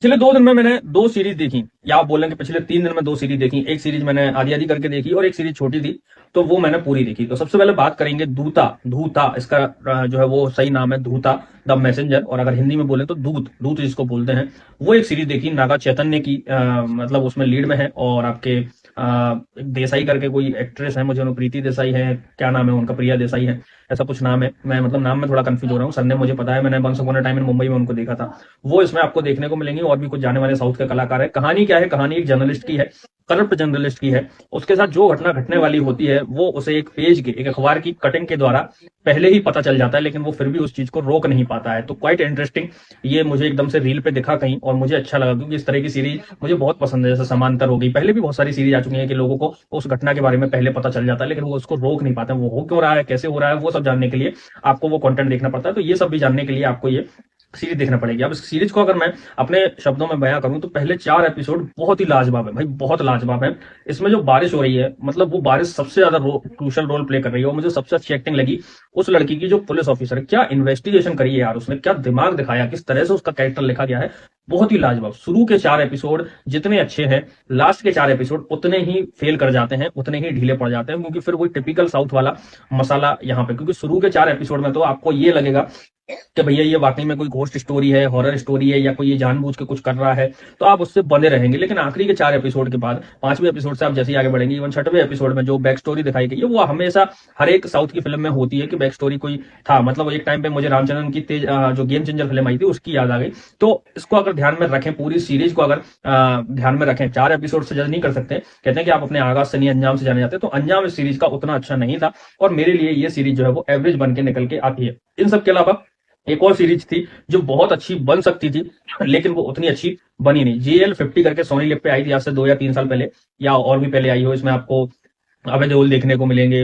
पिछले 2 दिन में मैंने 2 सीरीज देखी, या आप बोलें कि पिछले 3 दिन में 2 सीरीज देखी। एक सीरीज मैंने आधी आधी करके देखी और एक सीरीज छोटी थी, तो वो मैंने पूरी देखी। तो सबसे पहले बात करेंगे धूता। धूता इसका जो है वो सही नाम है, धूता द मैसेंजर, और अगर हिंदी में बोले तो दूत, दूत जिसको बोलते हैं। वो एक सीरीज देखी, नागा चैतन्य की मतलब उसमें लीड में है। और आपके एक देसाई करके कोई एक्ट्रेस है, मुझे प्रीति देसाई है, क्या नाम है उनका, प्रिया देसाई है, ऐसा कुछ नाम है। मैं मतलब नाम में थोड़ा कंफ्यूज हो रहा हूँ, सरनेम मुझे पता है, मैंने वंस अपॉन अ टाइम इन मुंबई में उनको देखा था। वो इसमें आपको देखने को मिलेंगी, और भी कुछ जाने वाले साउथ के कलाकार है। कहानी क्या है, कहानी एक जर्नलिस्ट की है, करप्ट जर्नलिस्ट की है। उसके साथ जो घटना घटने वाली होती है वो उसे एक पेज के, एक अखबार की कटिंग के द्वारा पहले ही पता चल जाता है, लेकिन वो फिर भी उस चीज को रोक नहीं पाता है। तो क्वाइट इंटरेस्टिंग, ये मुझे एकदम से रील पे दिखा कहीं और मुझे अच्छा लगा, क्योंकि इस तरह की सीरीज मुझे बहुत पसंद है। जैसे समांतर हो गई, पहले भी बहुत सारी सीरीज आ चुकी है कि लोगों को उस घटना के बारे में पहले पता चल जाता है, लेकिन वो उसको रोक नहीं पाते। वो हो क्यों रहा है, कैसे हो रहा है, वो सब जानने के लिए आपको वो कंटेंट देखना पड़ता है। तो ये सब भी जानने के लिए आपको ये सीरीज देखना पड़ेगी। अब इस सीरीज को अगर मैं अपने शब्दों में बयां करूं तो पहले 4 एपिसोड बहुत ही लाजवाब है भाई, बहुत लाजवाब है। इसमें जो बारिश हो रही है, मतलब वो बारिश सबसे ज्यादा क्रूशल रोल प्ले कर रही है। और मुझे सबसे अच्छी एक्टिंग लगी उस लड़की की जो पुलिस ऑफिसर है। क्या इन्वेस्टिगेशन करी है यार उसने, क्या दिमाग दिखाया, किस तरह से उसका कैरेक्टर लिखा गया है, बहुत ही लाजवाब। शुरू के 4 एपिसोड जितने अच्छे हैं, लास्ट के 4 एपिसोड उतने ही फेल कर जाते हैं, उतने ही ढीले पड़ जाते हैं, क्योंकि फिर वही टिपिकल साउथ वाला मसाला यहाँ पे। क्योंकि शुरू के 4 एपिसोड में तो आपको ये लगेगा कि भैया ये वाकई में कोई घोस्ट स्टोरी है, हॉरर स्टोरी है, या कोई ये जानबूझ के कुछ कर रहा है, तो आप उससे बने रहेंगे। लेकिन आखिरी के 4 एपिसोड के बाद 5वें एपिसोड से आप जैसे ही आगे बढ़ेंगे, इवन 6वें एपिसोड में जो बैक स्टोरी दिखाई गई है, वो हमेशा हर एक साउथ की फिल्म में होती है कि बैक स्टोरी कोई था। मतलब एक टाइम पे मुझे रामचंद्रन की तेज जो गेम चेंजर फिल्म आई थी उसकी याद आ गई। तो इसको अगर ध्यान में रखें, पूरी सीरीज को अगर ध्यान में रखें, 4 एपिसोड से जज नहीं कर सकते। कहते हैं कि आप अपने आगाज से नहीं अंजाम से जाने जाते, तो अंजाम इस सीरीज का उतना अच्छा नहीं था, और मेरे लिए ये सीरीज जो है वो एवरेज बन के निकल के आती है। इन सब के अलावा एक और सीरीज थी जो बहुत अच्छी बन सकती थी, लेकिन वो उतनी अच्छी बनी नहीं। GL50 करके सोनी लिव पे आई थी आज से 2 या 3 साल पहले, या और भी पहले आई हो। इसमें आपको अभय देओल देखने को मिलेंगे,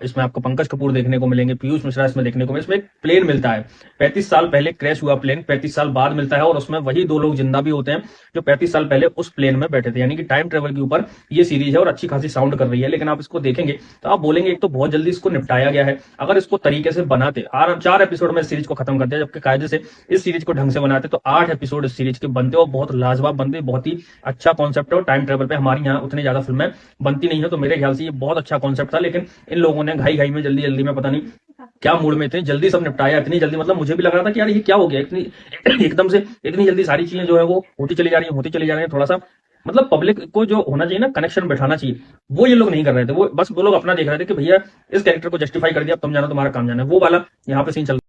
इसमें आपको पंकज कपूर देखने को मिलेंगे, पीयूष मिश्रा इसमें देखने को मिलेंगे। इसमें एक प्लेन मिलता है, 35 साल पहले क्रैश हुआ प्लेन 35 साल बाद मिलता है, और उसमें वही 2 लोग जिंदा भी होते हैं जो 35 साल पहले उस प्लेन में बैठे थे। यानी कि टाइम ट्रेवल के ऊपर ये सीरीज है, और अच्छी खासी साउंड कर रही है। लेकिन आप इसको देखेंगे तो आप बोलेंगे एक तो बहुत जल्दी इसको निपटाया गया है। अगर इसको तरीके से बनाते, 4 एपिसोड में इस सीरीज को खत्म करते, जबकि कायदे से इस सीरीज को ढंग से बनाते, तो 8 एपिसोड इस सीरीज के बनते और बहुत लाजवाब बनते। बहुत ही अच्छा कॉन्सेप्ट है, और टाइम ट्रेवल पे हमारी यहाँ उतनी ज्यादा फिल्में बनती नहीं है, तो मेरे ख्याल से ये बहुत अच्छा कॉन्सेप्ट था। लेकिन इन लोगों ने घाई घाई में, जल्दी जल्दी में, पता नहीं क्या मूड में थे, जल्दी सब निपटाया, इतनी जल्दी। मतलब मुझे भी लग रहा था कि यार ये क्या हो गया, इतनी एकदम से इतनी जल्दी सारी चीजें जो है वो होती चली जा रही है, होती चली जा रही है। थोड़ा सा मतलब पब्लिक को जो होना चाहिए ना, कनेक्शन बैठाना चाहिए, वो ये लोग नहीं कर रहे थे। वो बस वो लोग अपना देख रहे थे कि भैया इस कैरेक्टर को जस्टिफाई कर दिया, अब तुम जानो, तुम्हारा काम जाना है, वो वाला यहाँ पे सीन चल